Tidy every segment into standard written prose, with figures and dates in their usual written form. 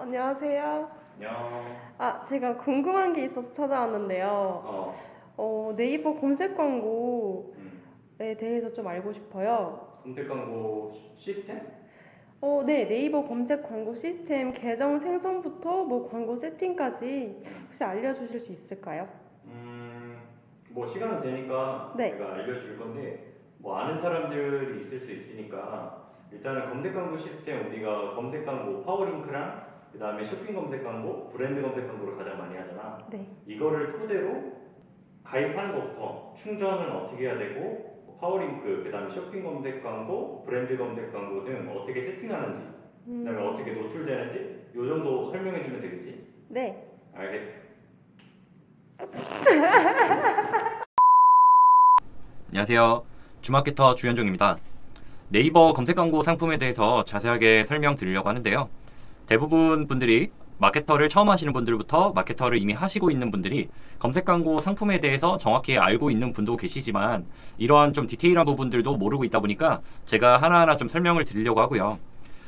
안녕하세요. 안녕. 제가 궁금한 게 있어서 찾아왔는데요. 어, 네이버 검색 광고에 음, 대해서 좀 알고 싶어요. 검색 광고 시스템? 네, 네이버 검색 광고 시스템 계정 생성부터 뭐 광고 세팅까지 음, 혹시 알려주실 수 있을까요? 음, 뭐 시간은 되니까 네. 내가 알려줄 건데 뭐 아는 사람들이 있을 수 있으니까 일단은 검색 광고 시스템 우리가 검색 광고 파워링크랑 그 다음에 쇼핑 검색 광고, 브랜드 검색 광고를 가장 많이 하잖아. 네. 이거를 토대로 가입하는 것부터 충전은 어떻게 해야 되고 파워링크, 그 다음에 쇼핑 검색 광고, 브랜드 검색 광고 등 어떻게 세팅하는지 그 다음에 어떻게 노출되는지 요 정도 설명해 주면 되겠지? 네. 알겠어. 안녕하세요. 주마케터 주현종입니다. 네이버 검색 광고 상품에 대해서 자세하게 설명드리려고 하는데요. 대부분 분들이 마케터를 처음 하시는 분들부터 마케터를 이미 하시고 있는 분들이 검색 광고 상품에 대해서 정확히 알고 있는 분도 계시지만 이러한 좀 디테일한 부분들도 모르고 있다 보니까 제가 하나하나 좀 설명을 드리려고 하고요.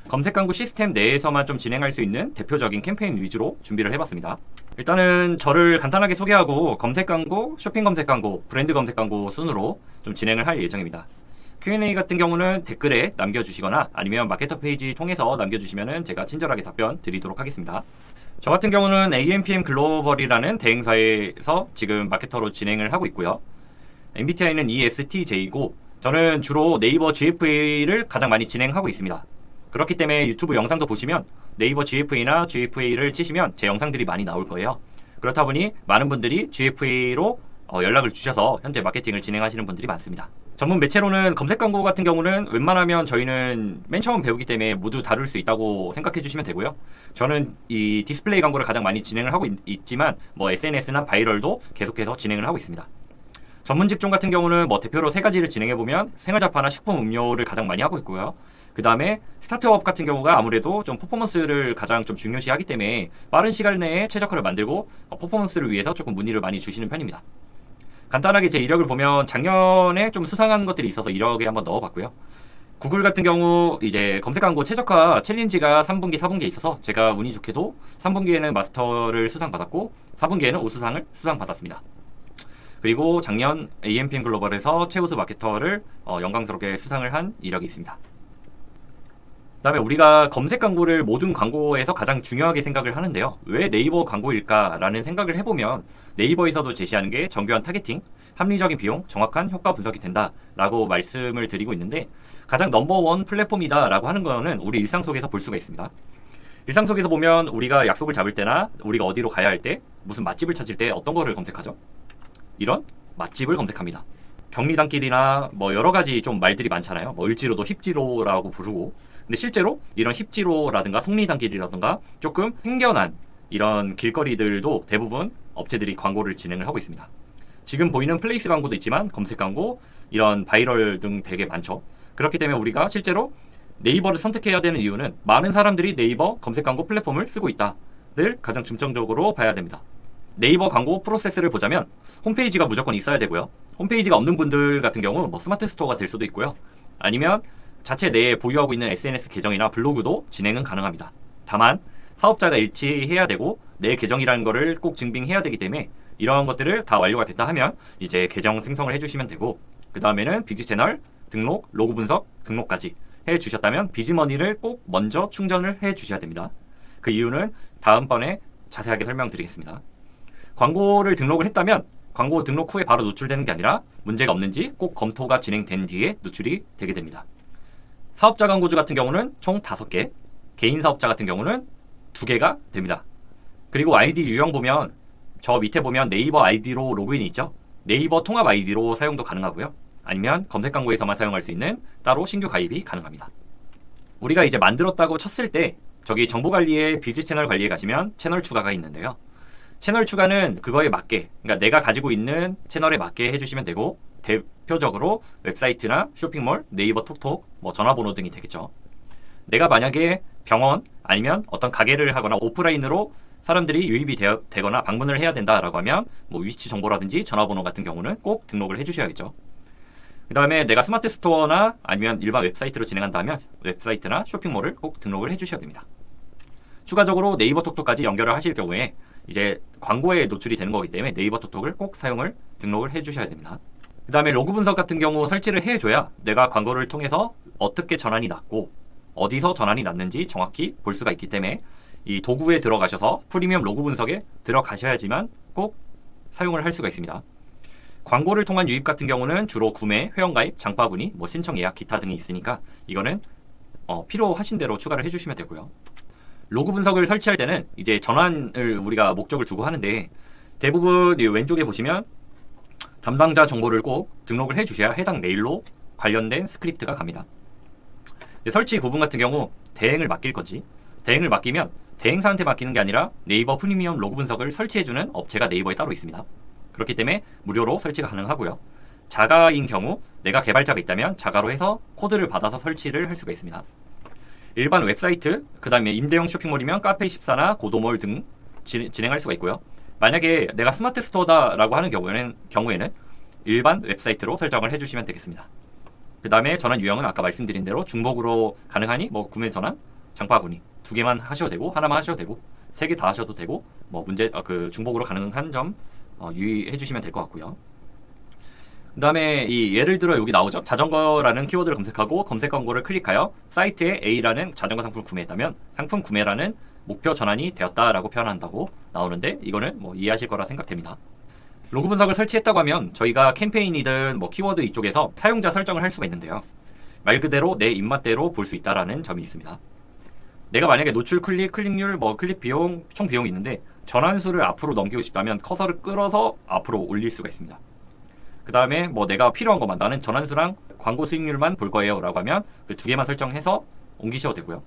검색 광고 시스템 내에서만 좀 진행할 수 있는 대표적인 캠페인 위주로 준비를 해봤습니다. 일단은 저를 간단하게 소개하고 검색 광고, 쇼핑 검색 광고, 브랜드 검색 광고 순으로 좀 진행을 할 예정입니다. Q&A 같은 경우는 댓글에 남겨주시거나 아니면 마케터 페이지 통해서 남겨주시면 제가 친절하게 답변 드리도록 하겠습니다. 저 같은 경우는 AMPM 글로벌이라는 대행사에서 지금 마케터로 진행을 하고 있고요. MBTI는 ESTJ고 저는 주로 네이버 GFA를 가장 많이 진행하고 있습니다. 그렇기 때문에 유튜브 영상도 보시면 네이버 GFA나 GFA를 치시면 제 영상들이 많이 나올 거예요. 그렇다 보니 많은 분들이 GFA로 연락을 주셔서 현재 마케팅을 진행하시는 분들이 많습니다. 전문 매체로는 검색 광고 같은 경우는 웬만하면 저희는 맨 처음 배우기 때문에 모두 다룰 수 있다고 생각해 주시면 되고요. 저는 이 디스플레이 광고를 가장 많이 진행을 하고 있지만 뭐 SNS나 바이럴도 계속해서 진행을 하고 있습니다. 전문 직종 같은 경우는 뭐 대표로 세 가지를 진행해 보면 생활잡화나 식품 음료를 가장 많이 하고 있고요. 그 다음에 스타트업 같은 경우가 아무래도 좀 퍼포먼스를 가장 좀 중요시하기 때문에 빠른 시간 내에 최적화를 만들고 퍼포먼스를 위해서 조금 문의를 많이 주시는 편입니다. 간단하게 제 이력을 보면 작년에 좀 수상한 것들이 있어서 이력에 한번 넣어봤고요. 구글 같은 경우 이제 검색 광고 최적화 챌린지가 3분기, 4분기에 있어서 제가 운이 좋게도 3분기에는 마스터를 수상받았고 4분기에는 우수상을 수상받았습니다. 그리고 작년 AMPM 글로벌에서 최우수 마케터를 영광스럽게 수상을 한 이력이 있습니다. 그다음에 우리가 검색 광고를 모든 광고에서 가장 중요하게 생각을 하는데요. 왜 네이버 광고일까라는 생각을 해보면 네이버에서도 제시하는 게 정교한 타겟팅, 합리적인 비용, 정확한 효과 분석이 된다라고 말씀을 드리고 있는데 가장 넘버원 플랫폼이다라고 하는 거는 우리 일상 속에서 볼 수가 있습니다. 일상 속에서 보면 우리가 약속을 잡을 때나 우리가 어디로 가야 할 때 무슨 맛집을 찾을 때 어떤 거를 검색하죠? 이런 맛집을 검색합니다. 경리단길이나 뭐 여러 가지 좀 말들이 많잖아요. 뭐 을지로도 힙지로라고 부르고. 근데 실제로 이런 힙지로라든가 속리단길이라든가 조금 생겨난 이런 길거리들도 대부분 업체들이 광고를 진행을 하고 있습니다. 지금 보이는 플레이스 광고도 있지만 검색 광고, 이런 바이럴 등 되게 많죠. 그렇기 때문에 우리가 실제로 네이버를 선택해야 되는 이유는 많은 사람들이 네이버 검색 광고 플랫폼을 쓰고 있다를 가장 중점적으로 봐야 됩니다. 네이버 광고 프로세스를 보자면 홈페이지가 무조건 있어야 되고요. 홈페이지가 없는 분들 같은 경우 뭐 스마트 스토어가 될 수도 있고요. 아니면 자체 내에 보유하고 있는 SNS 계정이나 블로그도 진행은 가능합니다. 다만 사업자가 일치해야 되고 내 계정이라는 거를 꼭 증빙해야 되기 때문에 이러한 것들을 다 완료가 됐다 하면 이제 계정 생성을 해주시면 되고 그 다음에는 비즈 채널 등록, 로그 분석, 등록까지 해주셨다면 비즈머니를 꼭 먼저 충전을 해주셔야 됩니다. 그 이유는 다음번에 자세하게 설명드리겠습니다. 광고를 등록을 했다면 광고 등록 후에 바로 노출되는 게 아니라 문제가 없는지 꼭 검토가 진행된 뒤에 노출이 되게 됩니다. 사업자 광고주 같은 경우는 총 5개, 개인 사업자 같은 경우는 2개가 됩니다. 그리고 아이디 유형 보면 저 밑에 보면 네이버 아이디로 로그인이 있죠. 네이버 통합 아이디로 사용도 가능하고요. 아니면 검색 광고에서만 사용할 수 있는 따로 신규 가입이 가능합니다. 우리가 이제 만들었다고 쳤을 때 저기 정보관리에 비즈 채널 관리에 가시면 채널 추가가 있는데요. 채널 추가는 그거에 맞게, 그러니까 내가 가지고 있는 채널에 맞게 해주시면 되고 대표적으로 웹사이트나 쇼핑몰, 네이버 톡톡, 뭐 전화번호 등이 되겠죠. 내가 만약에 병원 아니면 어떤 가게를 하거나 오프라인으로 사람들이 유입이 되거나 방문을 해야 된다라고 하면 뭐 위치 정보라든지 전화번호 같은 경우는 꼭 등록을 해주셔야겠죠. 그 다음에 내가 스마트 스토어나 아니면 일반 웹사이트로 진행한다면 웹사이트나 쇼핑몰을 꼭 등록을 해주셔야 됩니다. 추가적으로 네이버 톡톡까지 연결을 하실 경우에 이제 광고에 노출이 되는 거기 때문에 네이버 톡톡을 꼭 사용을 등록을 해주셔야 됩니다. 그 다음에 로그 분석 같은 경우 설치를 해줘야 내가 광고를 통해서 어떻게 전환이 났고 어디서 전환이 났는지 정확히 볼 수가 있기 때문에 이 도구에 들어가셔서 프리미엄 로그 분석에 들어가셔야지만 꼭 사용을 할 수가 있습니다. 광고를 통한 유입 같은 경우는 주로 구매, 회원가입, 장바구니, 뭐 신청 예약, 기타 등이 있으니까 이거는 필요하신 대로 추가를 해주시면 되고요. 로그 분석을 설치할 때는 이제 전환을 우리가 목적을 두고 하는데 대부분 왼쪽에 보시면 담당자 정보를 꼭 등록을 해주셔야 해당 메일로 관련된 스크립트가 갑니다. 설치 구분 같은 경우 대행을 맡길 건지 대행을 맡기면 대행사한테 맡기는 게 아니라 네이버 프리미엄 로그 분석을 설치해주는 업체가 네이버에 따로 있습니다. 그렇기 때문에 무료로 설치가 가능하고요. 자가인 경우 내가 개발자가 있다면 자가로 해서 코드를 받아서 설치를 할 수가 있습니다. 일반 웹사이트, 그 다음에 임대용 쇼핑몰이면 카페24나 고도몰 등 진행할 수가 있고요. 만약에 내가 스마트 스토어다라고 하는 경우에는 일반 웹사이트로 설정을 해주시면 되겠습니다. 그 다음에 전환 유형은 아까 말씀드린 대로 중복으로 가능하니 뭐 구매 전환, 장바구니 2개만 하셔도 되고 하나만 하셔도 되고 3개 다 하셔도 되고 뭐 중복으로 가능한 점 유의해 주시면 될 것 같고요. 그 다음에 예를 들어 여기 나오죠. 자전거라는 키워드를 검색하고 검색 광고를 클릭하여 사이트에 A라는 자전거 상품을 구매했다면 상품 구매라는 목표 전환이 되었다라고 표현한다고 나오는데 이거는 뭐 이해하실 거라 생각됩니다. 로그 분석을 설치했다고 하면 저희가 캠페인이든 뭐 키워드 이쪽에서 사용자 설정을 할 수가 있는데요. 말 그대로 내 입맛대로 볼 수 있다라는 점이 있습니다. 내가 만약에 노출 클릭, 클릭률, 뭐 클릭 비용, 총 비용이 있는데 전환수를 앞으로 넘기고 싶다면 커서를 끌어서 앞으로 올릴 수가 있습니다. 그 다음에 뭐 내가 필요한 것만 나는 전환수랑 광고 수익률만 볼 거예요 라고 하면 그 2개만 설정해서 옮기셔도 되고요.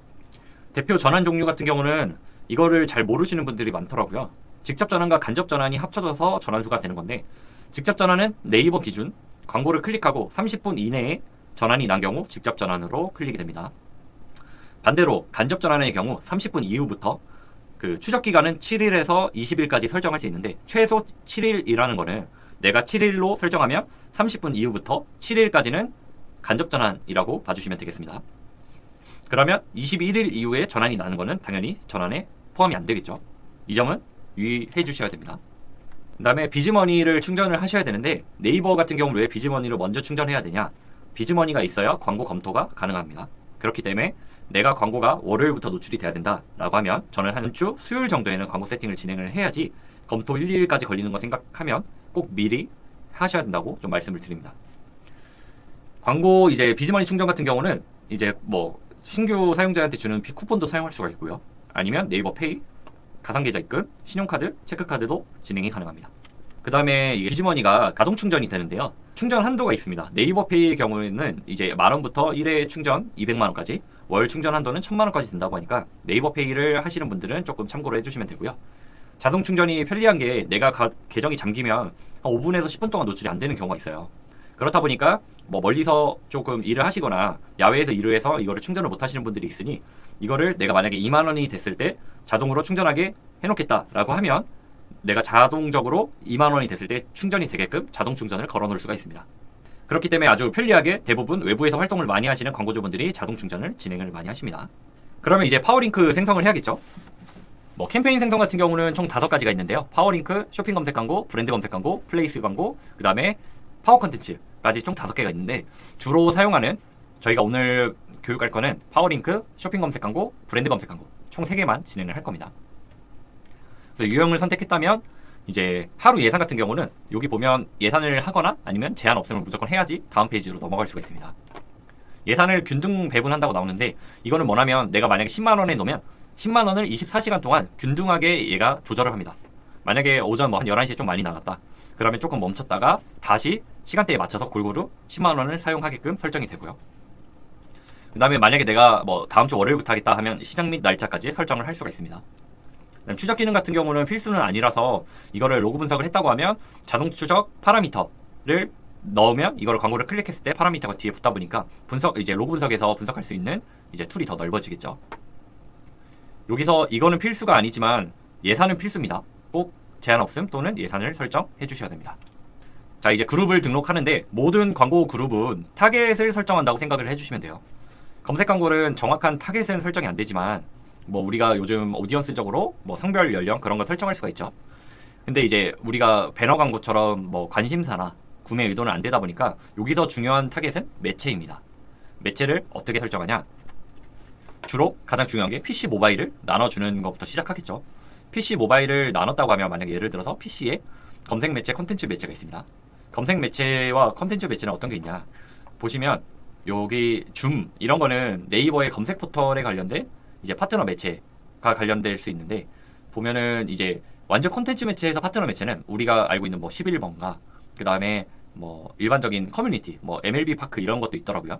대표 전환 종류 같은 경우는 이거를 잘 모르시는 분들이 많더라고요. 직접 전환과 간접 전환이 합쳐져서 전환수가 되는 건데 직접 전환은 네이버 기준 광고를 클릭하고 30분 이내에 전환이 난 경우 직접 전환으로 클릭이 됩니다. 반대로 간접 전환의 경우 30분 이후부터 그 추적 기간은 7일에서 20일까지 설정할 수 있는데 최소 7일이라는 거는 내가 7일로 설정하면 30분 이후부터 7일까지는 간접 전환이라고 봐주시면 되겠습니다. 그러면 21일 이후에 전환이 나는 거는 당연히 전환에 포함이 안 되겠죠. 이 점은 유의해 주셔야 됩니다. 그 다음에 비즈머니를 충전을 하셔야 되는데 네이버 같은 경우는 왜 비즈머니를 먼저 충전해야 되냐? 비즈머니가 있어야 광고 검토가 가능합니다. 그렇기 때문에 내가 광고가 월요일부터 노출이 돼야 된다라고 하면 저는 한 주 수요일 정도에는 광고 세팅을 진행을 해야지 검토 1, 2일까지 걸리는 거 생각하면 꼭 미리 하셔야 된다고 좀 말씀을 드립니다. 광고 이제 비즈머니 충전 같은 경우는 이제 뭐 신규 사용자한테 주는 쿠폰도 사용할 수가 있고요. 아니면 네이버 페이, 가상계좌 입금, 신용카드, 체크카드도 진행이 가능합니다. 그 다음에 이게 비즈머니가 가동 충전이 되는데요. 충전 한도가 있습니다. 네이버 페이의 경우에는 이제 10,000원부터 1회 충전 200만원까지, 월 충전 한도는 1,000만원까지 된다고 하니까 네이버 페이를 하시는 분들은 조금 참고를 해주시면 되고요. 자동 충전이 편리한 게 내가 계정이 잠기면 한 5분에서 10분 동안 노출이 안 되는 경우가 있어요. 그렇다 보니까 뭐 멀리서 조금 일을 하시거나 야외에서 일을 해서 이거를 충전을 못 하시는 분들이 있으니 이거를 내가 만약에 2만원이 됐을 때 자동으로 충전하게 해놓겠다라고 하면 내가 자동적으로 2만원이 됐을 때 충전이 되게끔 자동 충전을 걸어 놓을 수가 있습니다. 그렇기 때문에 아주 편리하게 대부분 외부에서 활동을 많이 하시는 광고주분들이 자동 충전을 진행을 많이 하십니다. 그러면 이제 파워링크 생성을 해야겠죠. 뭐 캠페인 생성 같은 경우는 총 5가지가 있는데요. 파워링크, 쇼핑 검색 광고, 브랜드 검색 광고, 플레이스 광고, 그 다음에 파워 컨텐츠까지 총 5개가 있는데 주로 사용하는 저희가 오늘 교육할 거는 파워링크, 쇼핑 검색 광고, 브랜드 검색 광고 총 3개만 진행을 할 겁니다. 그래서 유형을 선택했다면 이제 하루 예산 같은 경우는 여기 보면 예산을 하거나 아니면 제한 없음을 무조건 해야지 다음 페이지로 넘어갈 수가 있습니다. 예산을 균등 배분한다고 나오는데 이거는 뭐냐면 내가 만약에 10만원에 놓으면 10만원을 24시간 동안 균등하게 얘가 조절을 합니다. 만약에 오전 뭐 한 11시에 좀 많이 나갔다. 그러면 조금 멈췄다가 다시 시간대에 맞춰서 골고루 10만원을 사용하게끔 설정이 되고요. 그 다음에 만약에 내가 뭐 다음 주 월요일부터 하겠다 하면 시작 및 날짜까지 설정을 할 수가 있습니다. 추적 기능 같은 경우는 필수는 아니라서 이거를 로그 분석을 했다고 하면 자동 추적 파라미터를 넣으면 이거를 광고를 클릭했을 때 파라미터가 뒤에 붙다 보니까 이제 로그 분석에서 분석할 수 있는 이제 툴이 더 넓어지겠죠. 여기서 이거는 필수가 아니지만 예산은 필수입니다. 꼭 제한 없음 또는 예산을 설정해 주셔야 됩니다. 자, 이제 그룹을 등록하는데 모든 광고 그룹은 타겟을 설정한다고 생각을 해주시면 돼요. 검색 광고는 정확한 타겟은 설정이 안 되지만 뭐 우리가 요즘 오디언스적으로 뭐 성별 연령 그런 거 설정할 수가 있죠. 근데 이제 우리가 배너 광고처럼 뭐 관심사나 구매 의도는 안 되다 보니까 여기서 중요한 타겟은 매체입니다. 매체를 어떻게 설정하냐? 주로 가장 중요한 게 PC 모바일을 나눠주는 것부터 시작하겠죠. PC 모바일을 나눴다고 하면 만약에 예를 들어서 PC에 검색 매체, 컨텐츠 매체가 있습니다. 검색 매체와 컨텐츠 매체는 어떤 게 있냐? 보시면 여기 줌 이런 거는 네이버의 검색 포털에 관련된 이제 파트너 매체가 관련될 수 있는데 보면은 이제 완전 컨텐츠 매체에서 파트너 매체는 우리가 알고 있는 뭐 11번가 그 다음에 뭐 일반적인 커뮤니티 뭐 MLB 파크 이런 것도 있더라고요.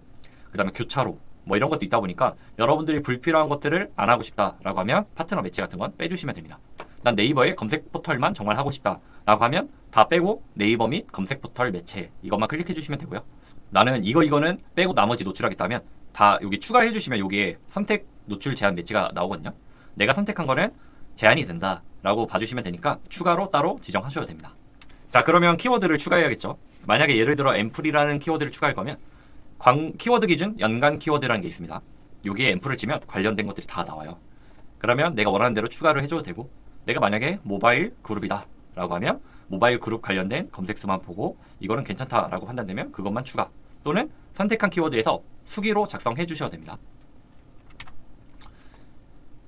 그 다음에 교차로 뭐 이런 것도 있다 보니까 여러분들이 불필요한 것들을 안 하고 싶다라고 하면 파트너 매체 같은 건 빼주시면 됩니다. 난 네이버의 검색 포털만 정말 하고 싶다라고 하면 다 빼고 네이버 및 검색 포털 매체 이것만 클릭해 주시면 되고요. 나는 이거는 빼고 나머지 노출하겠다면 다 여기 추가해 주시면 여기에 선택 노출 제한 매체가 나오거든요. 내가 선택한 거는 제한이 된다라고 봐주시면 되니까 추가로 따로 지정하셔도 됩니다. 자, 그러면 키워드를 추가해야겠죠. 만약에 예를 들어 앰플이라는 키워드를 추가할 거면 키워드 기준 연간 키워드라는 게 있습니다. 여기에 앰플을 치면 관련된 것들이 다 나와요. 그러면 내가 원하는 대로 추가를 해줘도 되고 내가 만약에 모바일 그룹이다 라고 하면 모바일 그룹 관련된 검색수만 보고 이거는 괜찮다라고 판단되면 그것만 추가 또는 선택한 키워드에서 수기로 작성해 주셔도 됩니다.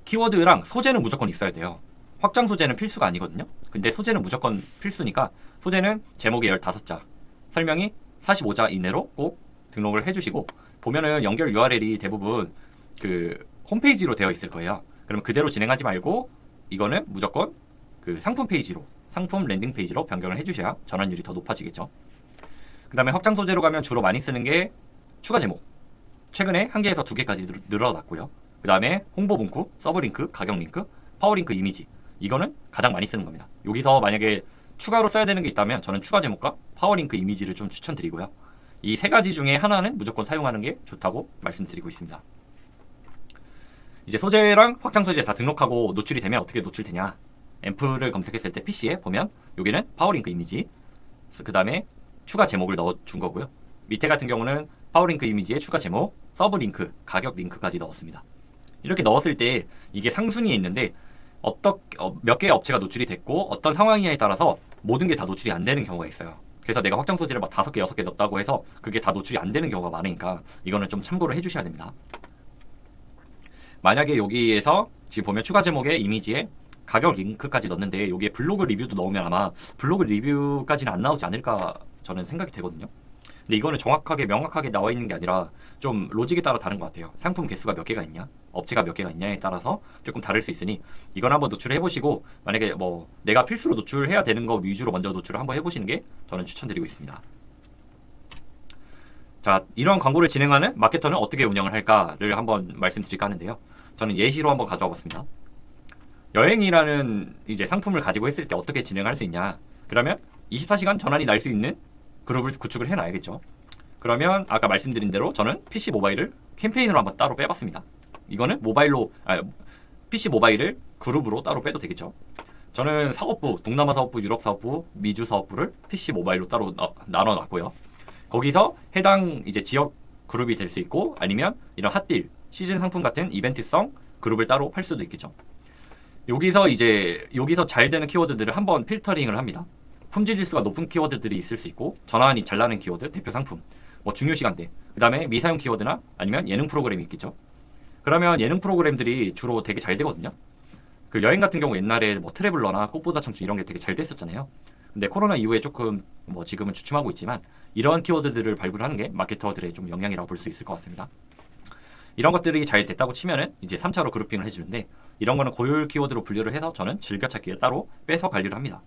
키워드랑 소재는 무조건 있어야 돼요. 확장 소재는 필수가 아니거든요. 근데 소재는 무조건 필수니까 소재는 제목이 15자, 설명이 45자 이내로 꼭 등록을 해주시고 보면은 연결 URL이 대부분 그 홈페이지로 되어 있을 거예요. 그러면 그대로 진행하지 말고 이거는 무조건 그 상품 페이지로 상품 랜딩 페이지로 변경을 해주셔야 전환율이 더 높아지겠죠. 그 다음에 확장 소재로 가면 주로 많이 쓰는 게 추가 제목. 최근에 1개에서 2개까지 늘어났고요. 그 다음에 홍보 문구, 서브 링크, 가격 링크, 파워 링크 이미지. 이거는 가장 많이 쓰는 겁니다. 여기서 만약에 추가로 써야 되는 게 있다면 저는 추가 제목과 파워 링크 이미지를 좀 추천드리고요. 이 3가지 중에 하나는 무조건 사용하는 게 좋다고 말씀드리고 있습니다. 이제 소재랑 확장 소재 다 등록하고 노출이 되면 어떻게 노출되냐? 앰플을 검색했을 때 PC에 보면 여기는 파워링크 이미지, 그 다음에 추가 제목을 넣어준 거고요. 밑에 같은 경우는 파워링크 이미지에 추가 제목, 서브 링크, 가격 링크까지 넣었습니다. 이렇게 넣었을 때 이게 상순위에 있는데 몇 개의 업체가 노출이 됐고 어떤 상황이냐에 따라서 모든 게 다 노출이 안 되는 경우가 있어요. 그래서 내가 확장 소재를 막 5개, 6개 넣었다고 해서 그게 다 노출이 안 되는 경우가 많으니까 이거는 좀 참고를 해주셔야 됩니다. 만약에 여기에서 지금 보면 추가 제목에 이미지에 가격 링크까지 넣었는데 여기에 블로그 리뷰도 넣으면 아마 블로그 리뷰까지는 안 나오지 않을까 저는 생각이 되거든요. 근데 이거는 정확하게 명확하게 나와 있는 게 아니라 좀 로직에 따라 다른 것 같아요. 상품 개수가 몇 개가 있냐, 업체가 몇 개가 있냐에 따라서 조금 다를 수 있으니 이건 한번 노출을 해보시고 만약에 뭐 내가 필수로 노출해야 되는 거 위주로 먼저 노출을 한번 해보시는 게 저는 추천드리고 있습니다. 자, 이런 광고를 진행하는 마케터는 어떻게 운영을 할까를 한번 말씀드릴까 하는데요. 저는 예시로 한번 가져와 봤습니다. 여행이라는 이제 상품을 가지고 했을 때 어떻게 진행할 수 있냐? 그러면 24시간 전환이 날 수 있는 그룹을 구축을 해놔야겠죠. 그러면 아까 말씀드린 대로 저는 PC 모바일을 캠페인으로 한번 따로 빼봤습니다. 이거는 PC 모바일을 그룹으로 따로 빼도 되겠죠. 저는 사업부, 동남아 사업부, 유럽 사업부, 미주 사업부를 PC 모바일로 따로 나눠놨고요. 거기서 해당 이제 지역 그룹이 될 수 있고 아니면 이런 핫딜, 시즌 상품 같은 이벤트성 그룹을 따로 팔 수도 있겠죠. 여기서 잘 되는 키워드들을 한번 필터링을 합니다. 품질 지수가 높은 키워드들이 있을 수 있고 전환이 잘 나는 키워드, 대표 상품, 뭐 중요 시간대, 그 다음에 미사용 키워드나 아니면 예능 프로그램이 있겠죠. 그러면 예능 프로그램들이 주로 되게 잘 되거든요. 그 여행 같은 경우 옛날에 뭐 트래블러나 꽃보다 청춘 이런 게 되게 잘 됐었잖아요. 근데 코로나 이후에 조금 뭐 지금은 주춤하고 있지만 이런 키워드들을 발굴하는 게 마케터들의 좀 역량이라고 볼 수 있을 것 같습니다. 이런 것들이 잘 됐다고 치면은 이제 3차로 그룹핑을 해주는데 이런 거는 고율 키워드로 분류를 해서 저는 즐겨찾기에 따로 빼서 관리를 합니다.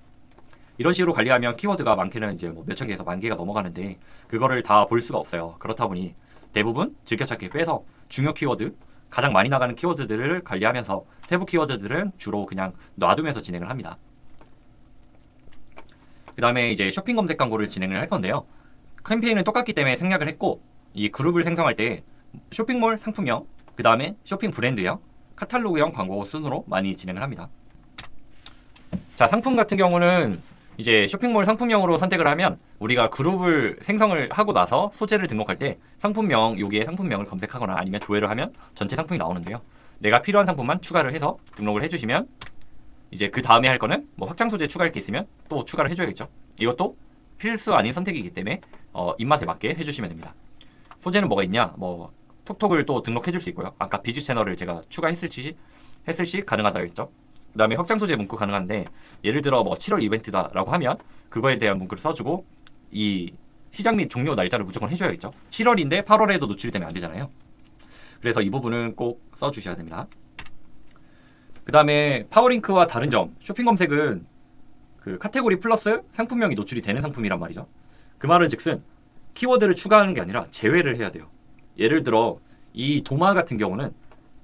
이런 식으로 관리하면 키워드가 많게는 이제 뭐 몇천 개에서 10,000개가 넘어가는데 그거를 다 볼 수가 없어요. 그렇다 보니 대부분 즐겨찾기 빼서 중요 키워드, 가장 많이 나가는 키워드들을 관리하면서 세부 키워드들은 주로 그냥 놔두면서 진행을 합니다. 그 다음에 이제 쇼핑 검색 광고를 진행을 할 건데요. 캠페인은 똑같기 때문에 생략을 했고 이 그룹을 생성할 때 쇼핑몰 상품형, 그 다음에 쇼핑 브랜드형, 카탈로그형 광고 순으로 많이 진행을 합니다. 자, 상품 같은 경우는 이제 쇼핑몰 상품명으로 선택을 하면 우리가 그룹을 생성을 하고 나서 소재를 등록할 때 상품명, 여기에 상품명을 검색하거나 아니면 조회를 하면 전체 상품이 나오는데요. 내가 필요한 상품만 추가를 해서 등록을 해주시면 이제 그 다음에 할 거는 뭐 확장 소재 추가할 게 있으면 또 추가를 해줘야겠죠. 이것도 필수 아닌 선택이기 때문에 입맛에 맞게 해주시면 됩니다. 소재는 뭐가 있냐? 뭐 톡톡을 또 등록해줄 수 있고요. 아까 비즈 채널을 제가 추가했을 시 가능하다겠죠. 그 다음에 확장 소재 문구 가능한데 예를 들어 뭐 7월 이벤트다라고 하면 그거에 대한 문구를 써주고 이 시작 및 종료 날짜를 무조건 해줘야겠죠. 7월인데 8월에도 노출이 되면 안 되잖아요. 그래서 이 부분은 꼭 써주셔야 됩니다. 그 다음에 파워링크와 다른 점, 쇼핑 검색은 그 카테고리 플러스 상품명이 노출이 되는 상품이란 말이죠. 그 말은 즉슨 키워드를 추가하는 게 아니라 제외를 해야 돼요. 예를 들어 이 도마 같은 경우는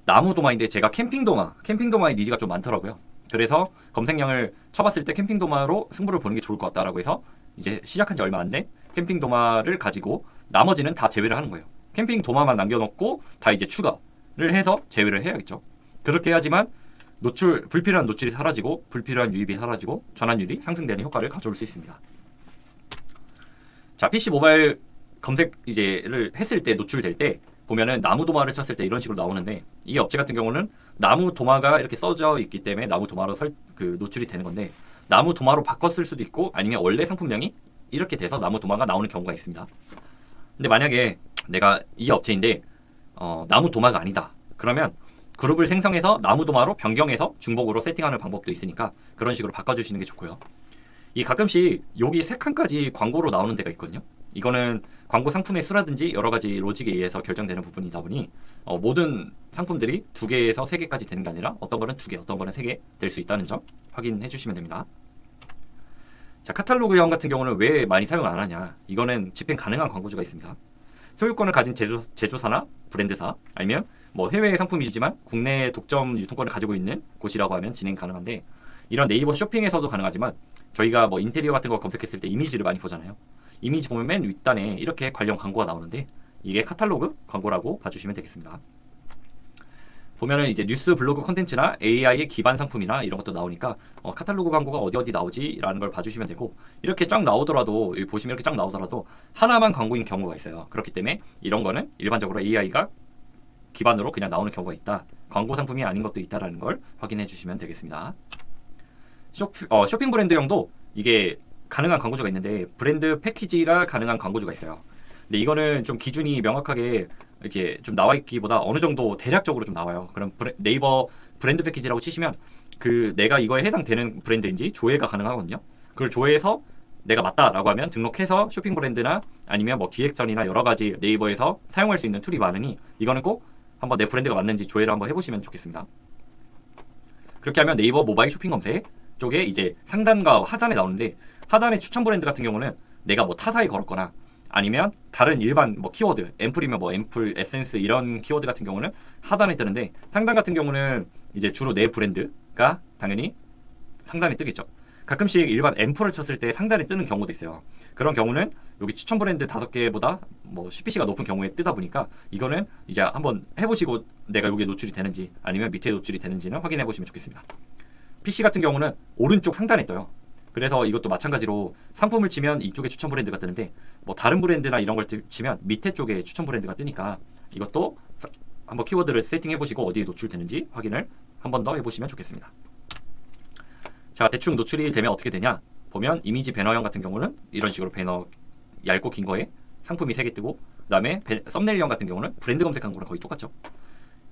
나무 도마인데 제가 캠핑 도마의 니즈가 좀 많더라고요. 그래서 검색량을 쳐봤을 때 캠핑 도마로 승부를 보는 게 좋을 것 같다라고 해서 이제 시작한 지 얼마 안 된 캠핑 도마를 가지고 나머지는 다 제외를 하는 거예요. 캠핑 도마만 남겨놓고 다 이제 추가를 해서 제외를 해야겠죠. 그렇게 해야지만 불필요한 노출이 사라지고 불필요한 유입이 사라지고 전환율이 상승되는 효과를 가져올 수 있습니다. 자, PC 모바일 검색 이제를 했을 때 노출될 때 보면은 나무 도마를 쳤을 때 이런 식으로 나오는데 이 업체 같은 경우는 나무 도마가 이렇게 써져 있기 때문에 나무 도마로 노출이 되는 건데 나무 도마로 바꿨을 수도 있고 아니면 원래 상품명이 이렇게 돼서 나무 도마가 나오는 경우가 있습니다. 근데 만약에 내가 이 업체인데 나무 도마가 아니다. 그러면 그룹을 생성해서 나무 도마로 변경해서 중복으로 세팅하는 방법도 있으니까 그런 식으로 바꿔주시는 게 좋고요. 이 가끔씩 여기 3칸까지 광고로 나오는 데가 있거든요. 이거는 광고 상품의 수라든지 여러 가지 로직에 의해서 결정되는 부분이다 보니 모든 상품들이 2개에서 3개까지 되는 게 아니라 어떤 거는 2개, 어떤 거는 3개 될 수 있다는 점 확인해 주시면 됩니다. 자, 카탈로그형 같은 경우는 왜 많이 사용 안 하냐? 이거는 집행 가능한 광고주가 있습니다. 소유권을 가진 제조사나 브랜드사 아니면 뭐 해외 상품이지만 국내 독점 유통권을 가지고 있는 곳이라고 하면 진행 가능한데 이런 네이버 쇼핑에서도 가능하지만 저희가 뭐 인테리어 같은 거 검색했을 때 이미지를 많이 보잖아요. 이미지 보면 맨 윗단에 이렇게 관련 광고가 나오는데 이게 카탈로그 광고라고 봐주시면 되겠습니다. 보면은 이제 뉴스 블로그 콘텐츠나 AI의 기반 상품이나 이런 것도 나오니까 카탈로그 광고가 어디 나오지라는 걸 봐주시면 되고 이렇게 쫙 나오더라도 여기 보시면 이렇게 쫙 나오더라도 하나만 광고인 경우가 있어요. 그렇기 때문에 이런 거는 일반적으로 AI가 기반으로 그냥 나오는 경우가 있다. 광고 상품이 아닌 것도 있다라는 걸 확인해 주시면 되겠습니다. 쇼핑 브랜드형도 이게 가능한 광고주가 있는데 브랜드 패키지가 가능한 광고주가 있어요. 근데 이거는 좀 기준이 명확하게 이렇게 좀 나와 있기보다 어느 정도 대략적으로 좀 나와요. 그럼 네이버 브랜드 패키지라고 치시면 그 내가 이거에 해당되는 브랜드인지 조회가 가능하거든요. 그걸 조회해서 내가 맞다라고 하면 등록해서 쇼핑 브랜드나 아니면 뭐 기획전이나 여러 가지 네이버에서 사용할 수 있는 툴이 많으니 이거는 꼭 한번 내 브랜드가 맞는지 조회를 한번 해보시면 좋겠습니다. 그렇게 하면 네이버 모바일 쇼핑 검색 쪽에 이제 상단과 하단에 나오는데 하단의 추천 브랜드 같은 경우는 내가 뭐 타사에 걸었거나 아니면 다른 일반 뭐 키워드 앰플이면 뭐 앰플, 에센스 이런 키워드 같은 경우는 하단에 뜨는데 상단 같은 경우는 이제 주로 내 브랜드가 당연히 상단에 뜨겠죠. 가끔씩 일반 앰플을 쳤을 때 상단에 뜨는 경우도 있어요. 그런 경우는 여기 추천 브랜드 5개보다 뭐 CPC가 높은 경우에 뜨다 보니까 이거는 이제 한번 해보시고 내가 여기에 노출이 되는지 아니면 밑에 노출이 되는지는 확인해 보시면 좋겠습니다. PC 같은 경우는 오른쪽 상단에 떠요. 그래서 이것도 마찬가지로 상품을 치면 이쪽에 추천 브랜드가 뜨는데 뭐 다른 브랜드나 이런 걸 치면 밑에 쪽에 추천 브랜드가 뜨니까 이것도 한번 키워드를 세팅해 보시고 어디에 노출되는지 확인을 한 번 더 해보시면 좋겠습니다. 자, 대충 노출이 되면 어떻게 되냐 보면 이미지 배너형 같은 경우는 이런 식으로 배너 얇고 긴 거에 상품이 3개 뜨고 그 다음에 썸네일형 같은 경우는 브랜드 검색 광고랑 거의 똑같죠.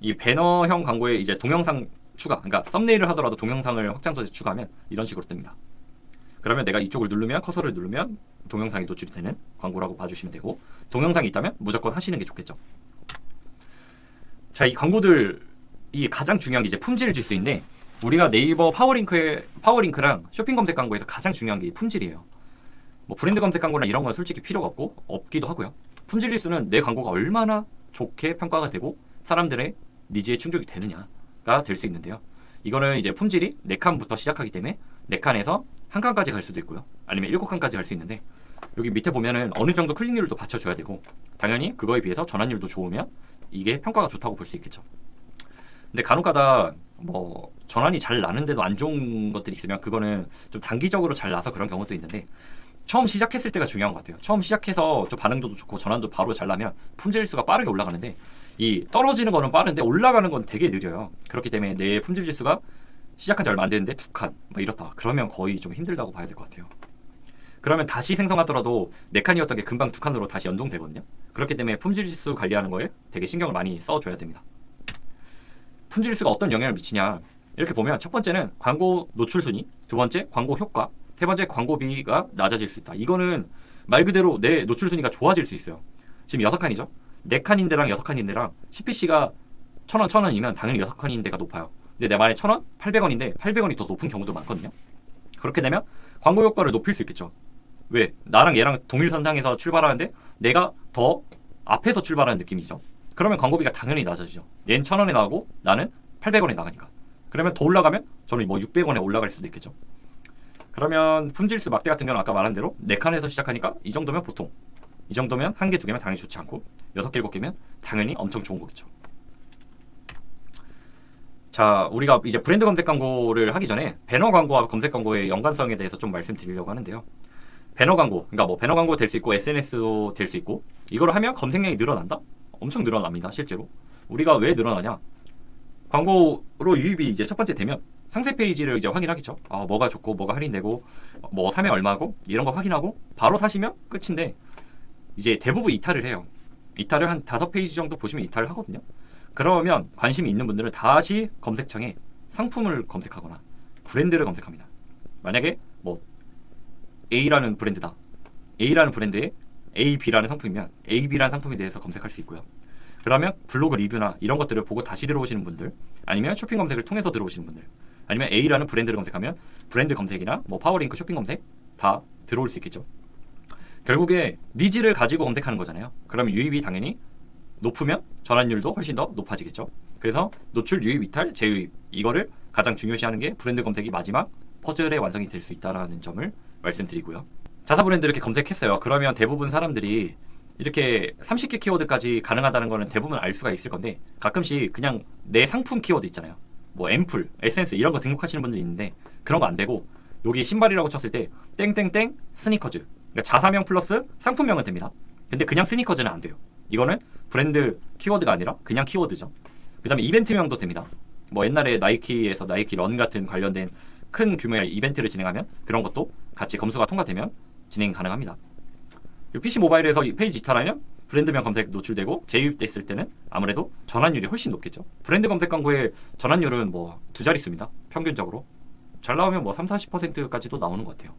이 배너형 광고에 이제 동영상 추가, 그러니까 썸네일을 하더라도 동영상을 확장 소재 추가하면 이런 식으로 뜹니다. 그러면 내가 이쪽을 누르면 커서를 누르면 동영상이 노출이 되는 광고라고 봐주시면 되고 동영상이 있다면 무조건 하시는 게 좋겠죠. 자, 이 광고들이 가장 중요한 게 이제 품질을 줄 수 있는데 우리가 네이버 파워링크랑 쇼핑 검색 광고에서 가장 중요한 게 품질이에요. 뭐 브랜드 검색 광고나 이런 건 솔직히 필요가 없기도 하고요. 품질 지수는 내 광고가 얼마나 좋게 평가가 되고 사람들의 니즈에 충족이 되느냐가 될 수 있는데요. 이거는 이제 품질이 4칸부터 시작하기 때문에 4칸에서 1칸까지 갈 수도 있고요. 아니면 7칸까지 갈 수 있는데 여기 밑에 보면은 어느 정도 클릭률도 받쳐줘야 되고 당연히 그거에 비해서 전환율도 좋으면 이게 평가가 좋다고 볼 수 있겠죠. 근데 간혹가다 뭐 전환이 잘 나는데도 안 좋은 것들이 있으면 그거는 좀 단기적으로 잘 나서 그런 경우도 있는데 처음 시작했을 때가 중요한 것 같아요. 처음 시작해서 좀 반응도 좋고 전환도 바로 잘 나면 품질 지수가 빠르게 올라가는데 이 떨어지는 거는 빠른데 올라가는 건 되게 느려요. 그렇기 때문에 내 품질 지수가 시작한 지 얼마 안 됐는데 2칸 막 이렇다. 그러면 거의 좀 힘들다고 봐야 될 것 같아요. 그러면 다시 생성하더라도 4칸이었던 게 금방 2칸으로 다시 연동되거든요. 그렇기 때문에 품질 지수 관리하는 거에 되게 신경을 많이 써줘야 됩니다. 품질 지수가 어떤 영향을 미치냐, 이렇게 보면 첫 번째는 광고 노출 순위, 두 번째 광고 효과, 세 번째 광고비가 낮아질 수 있다. 이거는 말 그대로 내 노출 순위가 좋아질 수 있어요. 지금 6칸이죠. 4칸인데랑 6칸인데랑 CPC가 1,000원, 1,000원이면 당연히 6칸인데가 높아요. 근데 내 말에 1,000원, 800원인데 800원이 더 높은 경우도 많거든요. 그렇게 되면 광고 효과를 높일 수 있겠죠. 왜? 나랑 얘랑 동일선상에서 출발하는데 내가 더 앞에서 출발하는 느낌이죠. 그러면 광고비가 당연히 낮아지죠. 얘는 1,000원에 나가고 나는 800원에 나가니까. 그러면 더 올라가면 저는 뭐 600원에 올라갈 수도 있겠죠. 그러면 품질수 막대 같은 경우는 아까 말한 대로 4칸에서 시작하니까 이 정도면 보통, 이 정도면 1개, 2개면 당연히 좋지 않고 6개, 7개면 당연히 엄청 좋은 거겠죠. 자, 우리가 이제 브랜드 검색 광고를 하기 전에 배너 광고와 검색 광고의 연관성에 대해서 좀 말씀드리려고 하는데요. 배너 광고, 그러니까 뭐 배너 광고 될 수 있고 SNS도 될 수 있고, 이걸 하면 검색량이 늘어난다? 엄청 늘어납니다, 실제로. 우리가 왜 늘어나냐? 광고로 유입이 이제 첫 번째 되면 상세 페이지를 이제 확인하겠죠. 아, 뭐가 좋고 뭐가 할인되고 뭐 사면 얼마고 이런 거 확인하고 바로 사시면 끝인데, 이제 대부분 이탈을 해요. 이탈을 한 5페이지 정도 보시면 이탈을 하거든요. 그러면 관심이 있는 분들은 다시 검색창에 상품을 검색하거나 브랜드를 검색합니다. 만약에 뭐 A라는 브랜드다. A라는 브랜드에 A, B라는 상품이면 A, B라는 상품에 대해서 검색할 수 있고요. 그러면 블로그 리뷰나 이런 것들을 보고 다시 들어오시는 분들, 아니면 쇼핑 검색을 통해서 들어오시는 분들, 아니면 A라는 브랜드를 검색하면 브랜드 검색이나 뭐 파워링크 쇼핑 검색 다 들어올 수 있겠죠. 결국에 니즈를 가지고 검색하는 거잖아요. 그러면 유입이 당연히 높으면 전환율도 훨씬 더 높아지겠죠. 그래서 노출, 유입, 이탈, 재유입, 이거를 가장 중요시하는 게 브랜드 검색이 마지막 퍼즐의 완성이 될 수 있다는 점을 말씀드리고요. 자사 브랜드 이렇게 검색했어요. 그러면 대부분 사람들이 이렇게 30개 키워드까지 가능하다는 거는 대부분 알 수가 있을 건데, 가끔씩 그냥 내 상품 키워드 있잖아요. 뭐 앰플, 에센스 이런 거 등록하시는 분들이 있는데 그런 거 안 되고, 여기 신발이라고 쳤을 때 땡땡땡 스니커즈, 그러니까 자사명 플러스 상품명은 됩니다. 근데 그냥 스니커즈는 안 돼요. 이거는 브랜드 키워드가 아니라 그냥 키워드죠. 그 다음에 이벤트명도 됩니다. 뭐 옛날에 나이키에서 나이키 런 같은 관련된 큰 규모의 이벤트를 진행하면 그런 것도 같이 검수가 통과되면 진행 가능합니다. PC 모바일에서 이 페이지 이탈하면 브랜드명 검색 노출되고 재유입됐을 때는 아무래도 전환율이 훨씬 높겠죠. 브랜드 검색 광고의 전환율은 뭐 2자릿수입니다. 평균적으로. 잘 나오면 뭐 30-40%까지도 나오는 것 같아요.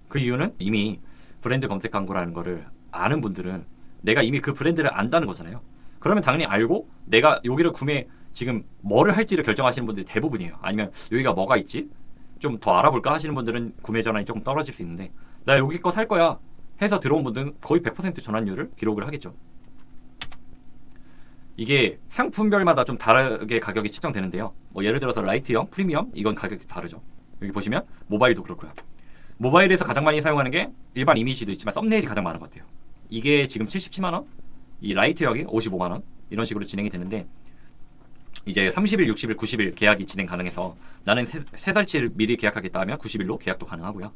그 이유는 이미 브랜드 검색 광고라는 거를 아는 분들은 내가 이미 그 브랜드를 안다는 거잖아요. 그러면 당연히 알고 내가 여기를 구매, 지금 뭐를 할지를 결정하시는 분들이 대부분이에요. 아니면 여기가 뭐가 있지? 좀 더 알아볼까 하시는 분들은 구매 전환이 조금 떨어질 수 있는데, 나 여기 거 살 거야 해서 들어온 분들은 거의 100% 전환율을 기록을 하겠죠. 이게 상품별마다 좀 다르게 가격이 측정되는데요. 뭐 예를 들어서 라이트형, 프리미엄 이건 가격이 다르죠. 여기 보시면 모바일도 그렇고요. 모바일에서 가장 많이 사용하는 게 일반 이미지도 있지만 썸네일이 가장 많은 것 같아요. 이게 지금 77만 원, 이 라이트형이 55만 원 이런 식으로 진행이 되는데, 이제 30일, 60일, 90일 계약이 진행 가능해서 나는 세 달치를 미리 계약하겠다 하면 90일로 계약도 가능하고요.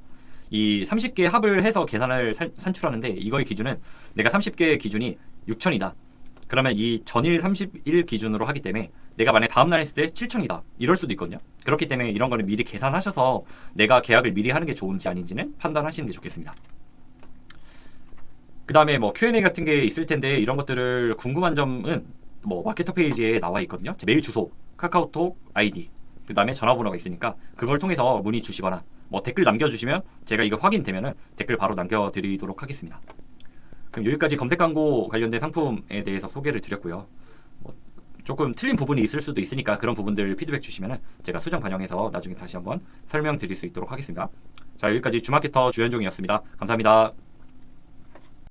이 30개 합을 해서 계산을 산출하는데, 이거의 기준은 내가 30개 기준이 6천이다. 그러면 이 전일 30일 기준으로 하기 때문에 내가 만약에 다음날 했을 때 7천이다. 이럴 수도 있거든요. 그렇기 때문에 이런 거는 미리 계산하셔서 내가 계약을 미리 하는 게 좋은지 아닌지는 판단하시는 게 좋겠습니다. 그 다음에 뭐 Q&A 같은 게 있을 텐데, 이런 것들을 궁금한 점은 뭐 마케터 페이지에 나와 있거든요. 메일 주소, 카카오톡 아이디, 그 다음에 전화번호가 있으니까 그걸 통해서 문의 주시거나 뭐 댓글 남겨주시면 제가 이거 확인되면은 댓글 바로 남겨드리도록 하겠습니다. 그럼 여기까지 검색 광고 관련된 상품에 대해서 소개를 드렸고요. 뭐 조금 틀린 부분이 있을 수도 있으니까 그런 부분들 피드백 주시면은 제가 수정 반영해서 나중에 다시 한번 설명드릴 수 있도록 하겠습니다. 자, 여기까지 주마케터 주현종이었습니다. 감사합니다.